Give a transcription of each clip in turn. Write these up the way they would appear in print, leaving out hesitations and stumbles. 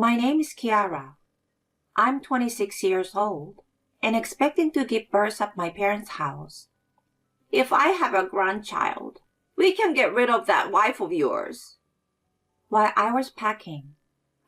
My name is Kiara. I'm 26 years old and expecting to give birth at my parents' house. If I have a grandchild, we can get rid of that wife of yours. While I was packing,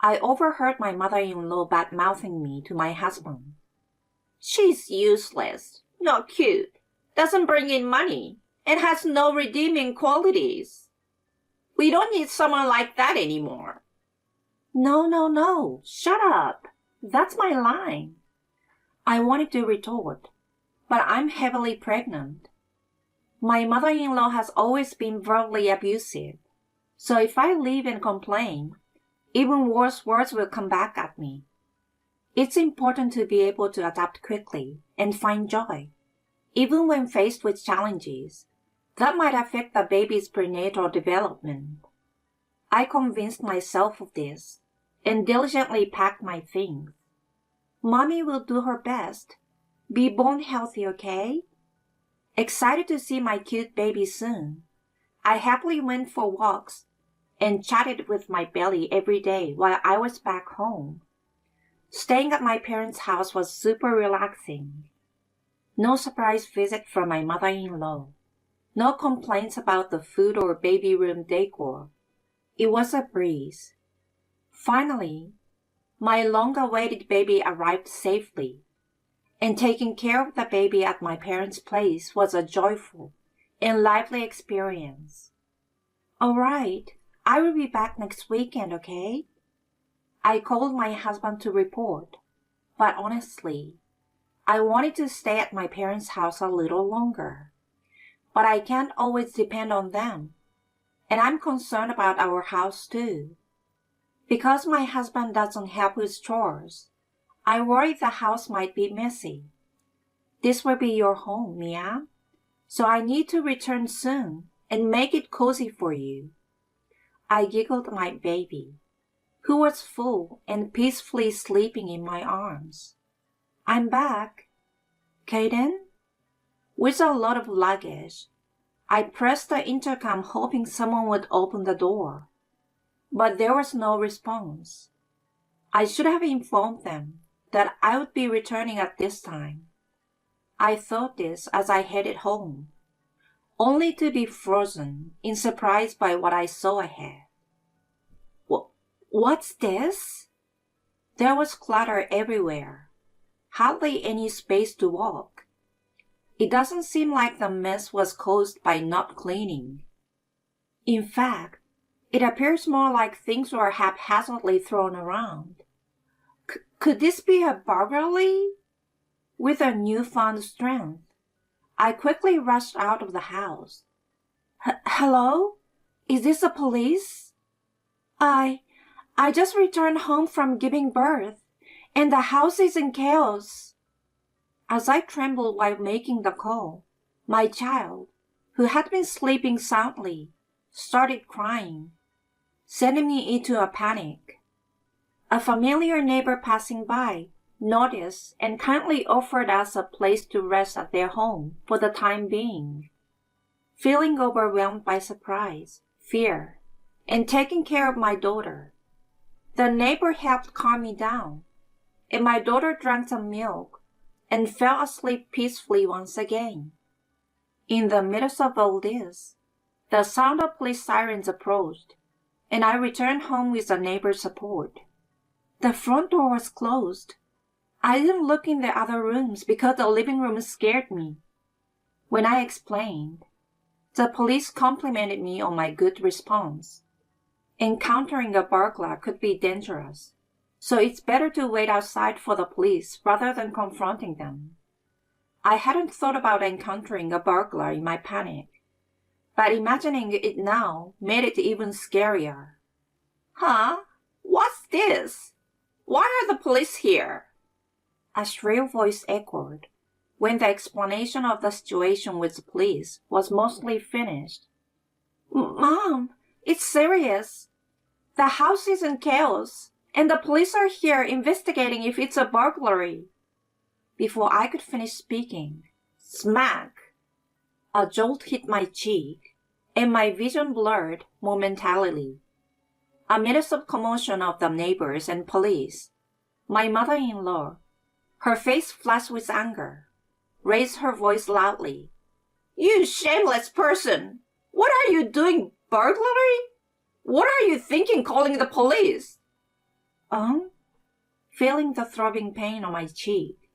I overheard my mother-in-law bad-mouthing me to my husband. She's useless, not cute, doesn't bring in money, and has no redeeming qualities. We don't need someone like that anymore. No, shut up. That's my line. I wanted to retort, but I'm heavily pregnant. My mother-in-law has always been verbally abusive, so if I leave and complain, even worse words will come back at me. It's important to be able to adapt quickly and find joy, even when faced with challenges that might affect the baby's prenatal development. I convinced myself of this and diligently packed my things. Mommy will do her best. Be born healthy, okay? Excited to see my cute baby soon, I happily went for walks and chatted with my belly every day while I was back home. Staying at my parents' house was super relaxing. No surprise visit from my mother-in-law. No complaints about the food or baby room decor. It was a breeze. Finally, my long-awaited baby arrived safely, and taking care of the baby at my parents' place was a joyful and lively experience. All right, I will be back next weekend, okay? I called my husband to report, but honestly, I wanted to stay at my parents' house a little longer. But I can't always depend on them, and I'm concerned about our house too. Because my husband doesn't help with chores, I worry the house might be messy. This will be your home, Mia, so I need to return soon and make it cozy for you. I giggled at my baby, who was full and peacefully sleeping in my arms. I'm back. Kaden? With a lot of luggage, I pressed the intercom hoping someone would open the door. But there was no response. I should have informed them that I would be returning at this time. I thought this as I headed home, only to be frozen in surprise by what I saw ahead. What's this? There was clutter everywhere, hardly any space to walk. It doesn't seem like the mess was caused by not cleaning. In fact, it appears more like things were haphazardly thrown around. Could this be a burglary? With a newfound strength, I quickly rushed out of the house. Hello? Is this the police? I just returned home from giving birth, and the house is in chaos. As I trembled while making the call, my child, who had been sleeping soundly, started crying, sending me into a panic. A familiar neighbor passing by noticed and kindly offered us a place to rest at their home for the time being. Feeling overwhelmed by surprise, fear, and taking care of my daughter, the neighbor helped calm me down, and my daughter drank some milk and fell asleep peacefully once again. In the midst of all this, the sound of police sirens approached, and I returned home with the neighbor's support. The front door was closed. I didn't look in the other rooms because the living room scared me. When I explained, the police complimented me on my good response. Encountering a burglar could be dangerous, so it's better to wait outside for the police rather than confronting them. I hadn't thought about encountering a burglar in my panic, but imagining it now made it even scarier. Huh? What's this? Why are the police here? A shrill voice echoed when the explanation of the situation with the police was mostly finished. Mom, it's serious. The house is in chaos, and the police are here investigating if it's a burglary. Before I could finish speaking, smack! A jolt hit my cheek, and my vision blurred momentarily. Amidst the commotion of the neighbors and police, my mother-in-law, her face flushed with anger, raised her voice loudly. You shameless person! What are you doing, burglary? What are you thinking calling the police? Feeling the throbbing pain on my cheek,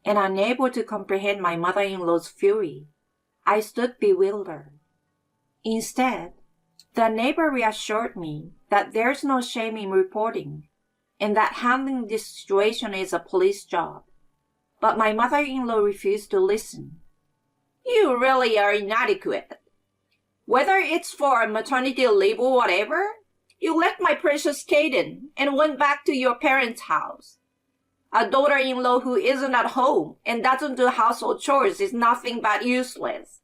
and unable to comprehend my mother-in-law's fury, I stood bewildered. Instead, the neighbor reassured me that there's no shame in reporting, and that handling this situation is a police job. But my mother-in-law refused to listen. You really are inadequate. Whether it's for maternity leave or whatever, you left my precious Kaden and went back to your parents' house. A daughter-in-law who isn't at home and doesn't do household chores is nothing but useless.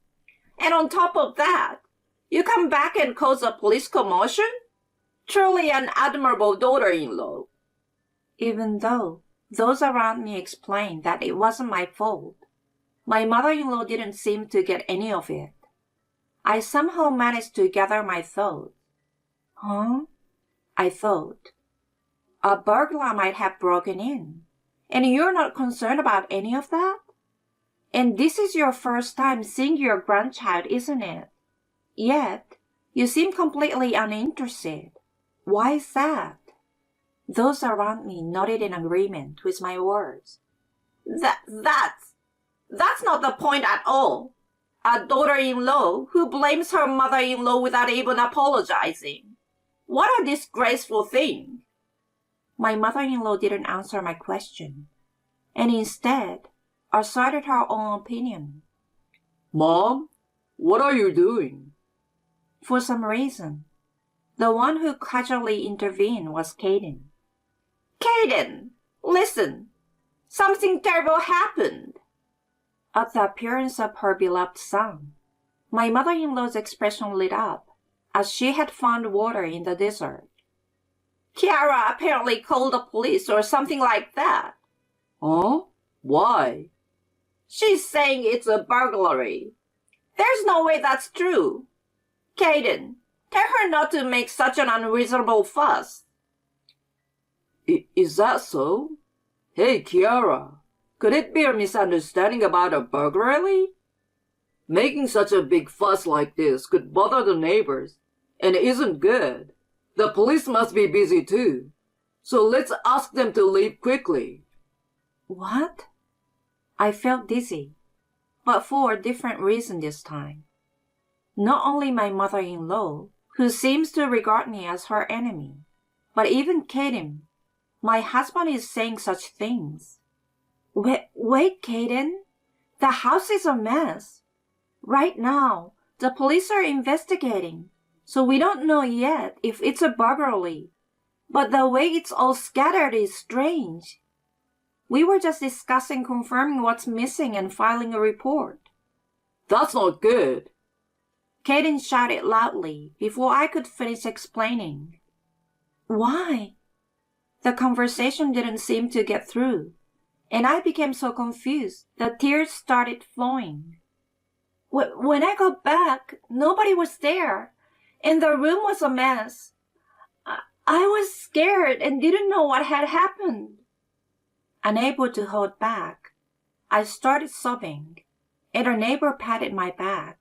And on top of that, you come back and cause a police commotion? Truly an admirable daughter-in-law. Even though those around me explained that it wasn't my fault, my mother-in-law didn't seem to get any of it. I somehow managed to gather my thoughts. I thought. A burglar might have broken in, and you're not concerned about any of that? And this is your first time seeing your grandchild, isn't it? Yet, you seem completely uninterested. Why is that? Those around me nodded in agreement with my words. That's not the point at all. A daughter-in-law who blames her mother-in-law without even apologizing. What a disgraceful thing. My mother-in-law didn't answer my question, and instead asserted her own opinion. Mom, what are you doing? For some reason, the one who casually intervened was Kaden. Kaden, listen. Something terrible happened. At the appearance of her beloved son, my mother-in-law's expression lit up, as she had found water in the desert. Kiara apparently called the police or something like that. Huh? Why? She's saying it's a burglary. There's no way that's true. Kaden, tell her not to make such an unreasonable fuss. Is that so? Hey, Kiara, could it be a misunderstanding about a burglary? Making such a big fuss like this could bother the neighbors, and isn't good. The police must be busy too, so let's ask them to leave quickly. What? I felt dizzy, but for a different reason this time. Not only my mother-in-law, who seems to regard me as her enemy, but even Kaden, my husband, is saying such things. Wait, Kaden. The house is a mess. Right now, the police are investigating, so we don't know yet if it's a burglary. But the way it's all scattered is strange. We were just discussing confirming what's missing and filing a report. That's not good. Kaden shouted loudly before I could finish explaining. Why? The conversation didn't seem to get through, and I became so confused that tears started flowing. When I got back, nobody was there, and the room was a mess. I was scared and didn't know what had happened. Unable to hold back, I started sobbing, and a neighbor patted my back,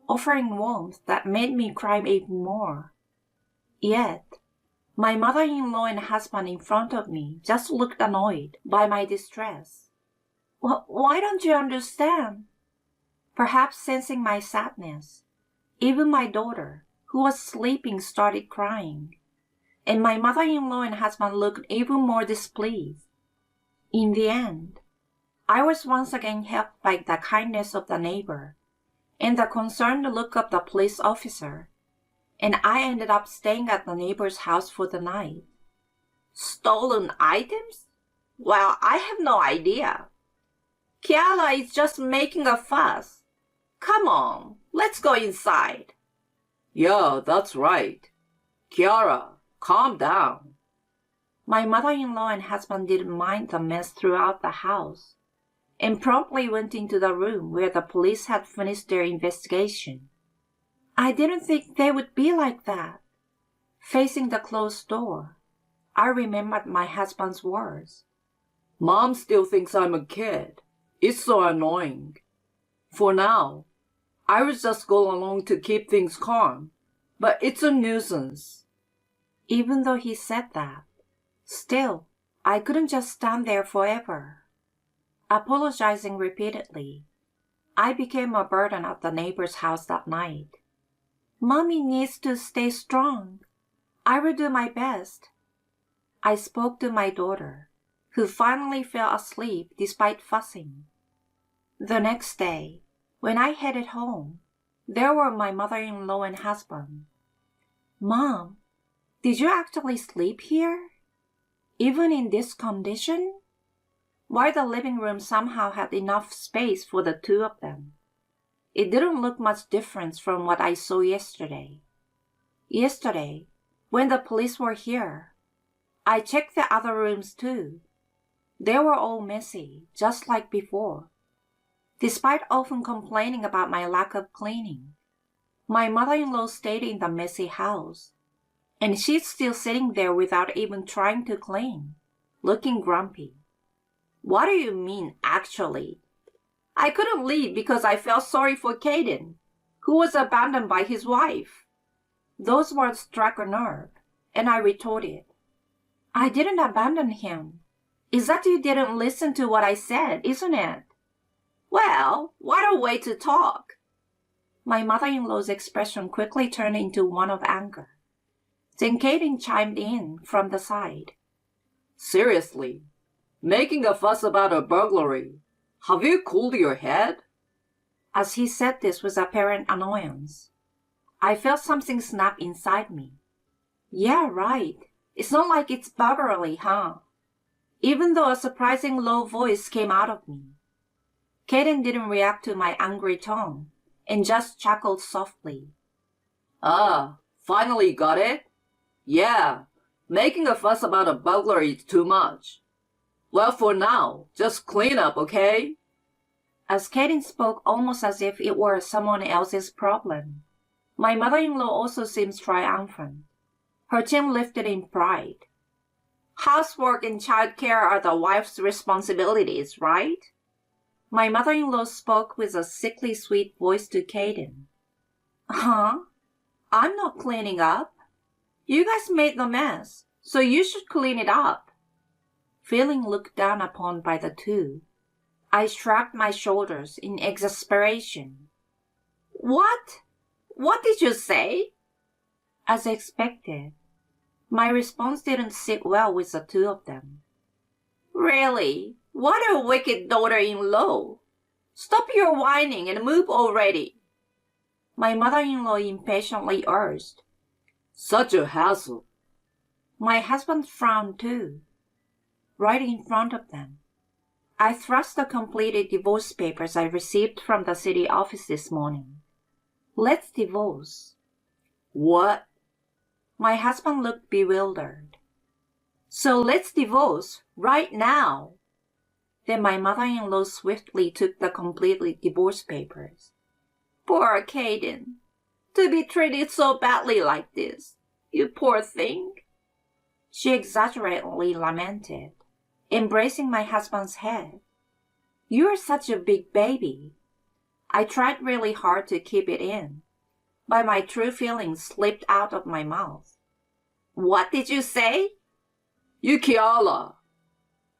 offering warmth that made me cry even more. Yet, my mother-in-law and husband in front of me just looked annoyed by my distress. Why don't you understand? Perhaps sensing my sadness, even my daughter, who was sleeping, started crying, and my mother-in-law and husband looked even more displeased. In the end, I was once again helped by the kindness of the neighbor and the concerned look of the police officer, and I ended up staying at the neighbor's house for the night. Stolen items? Well, I have no idea. Kiara is just making a fuss. Come on, let's go inside. Yeah, that's right. Kiara, calm down. My mother-in-law and husband didn't mind the mess throughout the house, and promptly went into the room where the police had finished their investigation. I didn't think they would be like that. Facing the closed door, I remembered my husband's words. Mom still thinks I'm a kid. It's so annoying. For now, I will just go along to keep things calm, but it's a nuisance. Even though he said that, still, I couldn't just stand there forever. Apologizing repeatedly, I became a burden at the neighbor's house that night. Mommy needs to stay strong. I will do my best. I spoke to my daughter, who finally fell asleep despite fussing. The next day, when I headed home, there were my mother-in-law and husband. Mom, did you actually sleep here? Even in this condition? While the living room somehow had enough space for the two of them, it didn't look much different from what I saw yesterday. Yesterday, when the police were here, I checked the other rooms too. They were all messy, just like before. Despite often complaining about my lack of cleaning, my mother-in-law stayed in the messy house, and she's still sitting there without even trying to clean, looking grumpy. What do you mean, actually? I couldn't leave because I felt sorry for Caden, who was abandoned by his wife. Those words struck a nerve, and I retorted, I didn't abandon him. It's that you didn't listen to what I said, isn't it? Well, what a way to talk. My mother-in-law's expression quickly turned into one of anger. Then Caden chimed in from the side. Seriously, making a fuss about a burglary. Have you cooled your head? As he said this with apparent annoyance, I felt something snap inside me. Yeah, right. It's not like it's burglary, huh? Even though a surprising low voice came out of me. Caden didn't react to my angry tone and just chuckled softly. Ah, finally got it? Yeah, making a fuss about a burglary is too much. Well, for now, just clean up, okay? As Caden spoke almost as if it were someone else's problem, my mother-in-law also seems triumphant. Her chin lifted in pride. Housework and childcare are the wife's responsibilities, right? My mother-in-law spoke with a sickly sweet voice to Caden. Huh? I'm not cleaning up. You guys made the mess, so you should clean it up. Feeling looked down upon by the two, I shrugged my shoulders in exasperation. What? What did you say? As expected, my response didn't sit well with the two of them. Really? What a wicked daughter-in-law. Stop your whining and move already. My mother-in-law impatiently urged. Such a hassle. My husband frowned too. Right in front of them, I thrust the completed divorce papers I received from the city office this morning. Let's divorce. What? My husband looked bewildered. So let's divorce right now. Then my mother-in-law swiftly took the completed divorce papers. Poor Caden. To be treated so badly like this. You poor thing. She exaggeratedly lamented, embracing my husband's head. You're such a big baby. I tried really hard to keep it in, but my true feelings slipped out of my mouth. What did you say? You Kiala.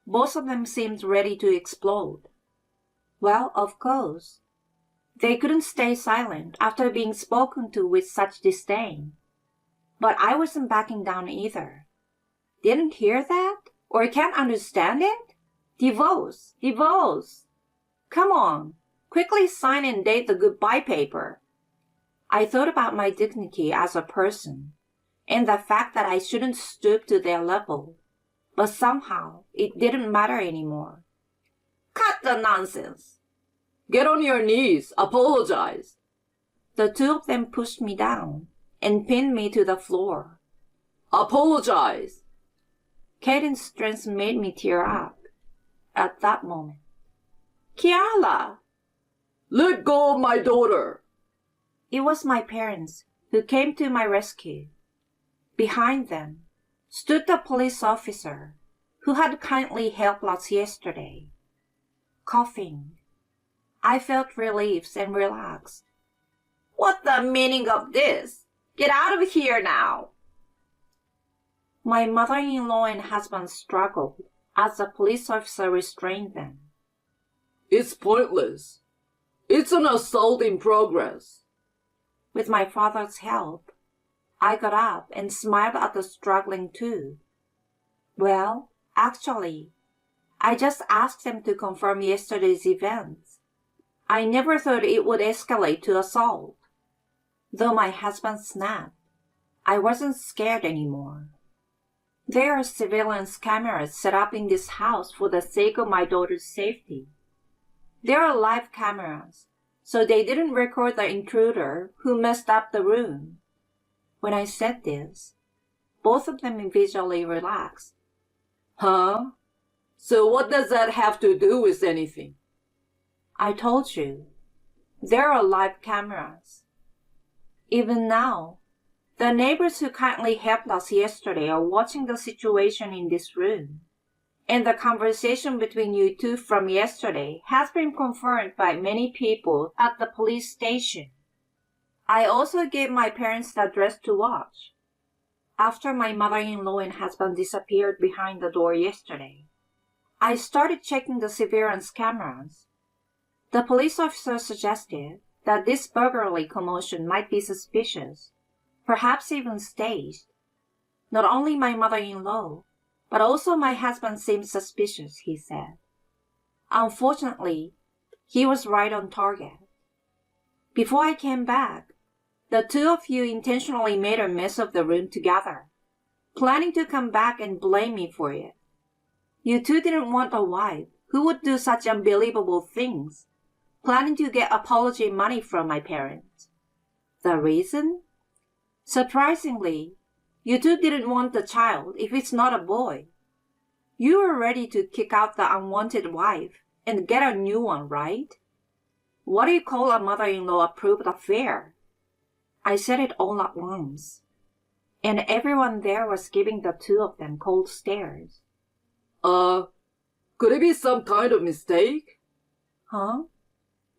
Both of them seemed ready to explode. Well, of course. They couldn't stay silent after being spoken to with such disdain. But I wasn't backing down either. Didn't hear that? Or can't understand it? Divorce, divorce. Come on, quickly sign and date the goodbye paper. I thought about my dignity as a person, and the fact that I shouldn't stoop to their level. But somehow, it didn't matter anymore. Cut the nonsense. Get on your knees. Apologize. The two of them pushed me down and pinned me to the floor. Apologize. Caden's strength made me tear up at that moment. Kiala! Let go of my daughter. It was my parents who came to my rescue. Behind them stood the police officer who had kindly helped us yesterday. Coughing, I felt relieved and relaxed. What the meaning of this? Get out of here now. My mother-in-law and husband struggled as the police officer restrained them. It's pointless. It's an assault in progress. With my father's help, I got up and smiled at the struggling two. Well, actually, I just asked them to confirm yesterday's events. I never thought it would escalate to assault. Though my husband snapped, I wasn't scared anymore. There are surveillance cameras set up in this house for the sake of my daughter's safety. There are live cameras, so they didn't record the intruder who messed up the room. When I said this, both of them visually relaxed. Huh? So what does that have to do with anything? I told you, there are live cameras. Even now, the neighbors who kindly helped us yesterday are watching the situation in this room. And the conversation between you two from yesterday has been confirmed by many people at the police station. I also gave my parents the address to watch. After my mother-in-law and husband disappeared behind the door yesterday, I started checking the surveillance cameras. The police officer suggested that this burglary commotion might be suspicious, perhaps even staged. Not only my mother-in-law, but also my husband seemed suspicious, he said. Unfortunately, he was right on target. Before I came back, the two of you intentionally made a mess of the room together, planning to come back and blame me for it. You two didn't want a wife who would do such unbelievable things, planning to get apology money from my parents. The reason? Surprisingly, you two didn't want the child if it's not a boy. You were ready to kick out the unwanted wife and get a new one, right? What do you call a mother-in-law approved affair? I said it all at once, and everyone there was giving the two of them cold stares. Could it be some kind of mistake? Huh?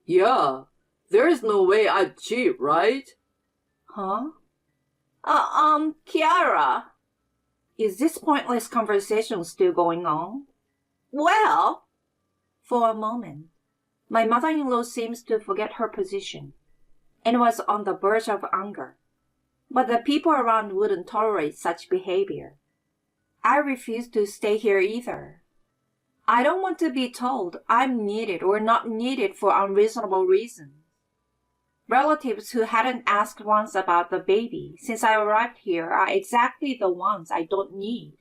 Yeah, there's no way I'd cheat, right? Huh? Kiara. Is this pointless conversation still going on? Well, For a moment, my mother-in-law seems to forget her position and was on the verge of anger. But the people around wouldn't tolerate such behavior. I refuse to stay here either. I don't want to be told I'm needed or not needed for unreasonable reasons. Relatives who hadn't asked once about the baby since I arrived here are exactly the ones I don't need.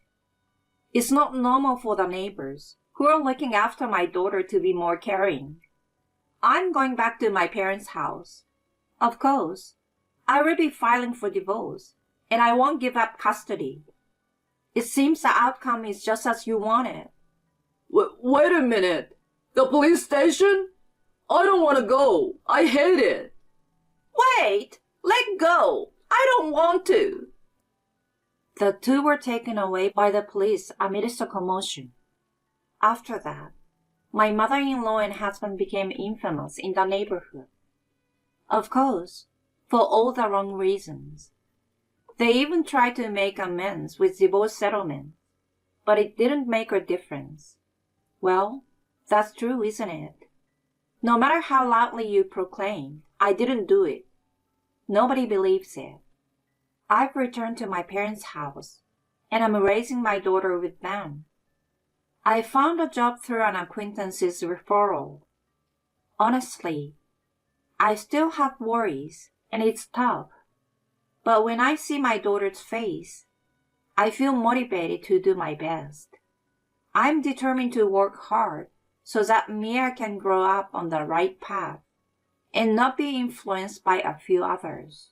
It's not normal for the neighbors who are looking after my daughter to be more caring. I'm going back to my parents' house. Of course, I will be filing for divorce, and I won't give up custody. It seems the outcome is just as you wanted. Wait a minute. The police station? I don't want to go. I hate it. wait, let go. I don't want to. The two were taken away by the police amidst a commotion. After that, my mother-in-law and husband became infamous in the neighborhood. Of course, for all the wrong reasons. They even tried to make amends with divorce settlement, but it didn't make a difference. Well, that's true, isn't it? No matter how loudly you proclaim, I didn't do it. Nobody believes it. I've returned to my parents' house, and I'm raising my daughter with them. I found a job through an acquaintance's referral. Honestly, I still have worries, and it's tough. But when I see my daughter's face, I feel motivated to do my best. I'm determined to work hard so that Mia can grow up on the right path and not be influenced by a few others.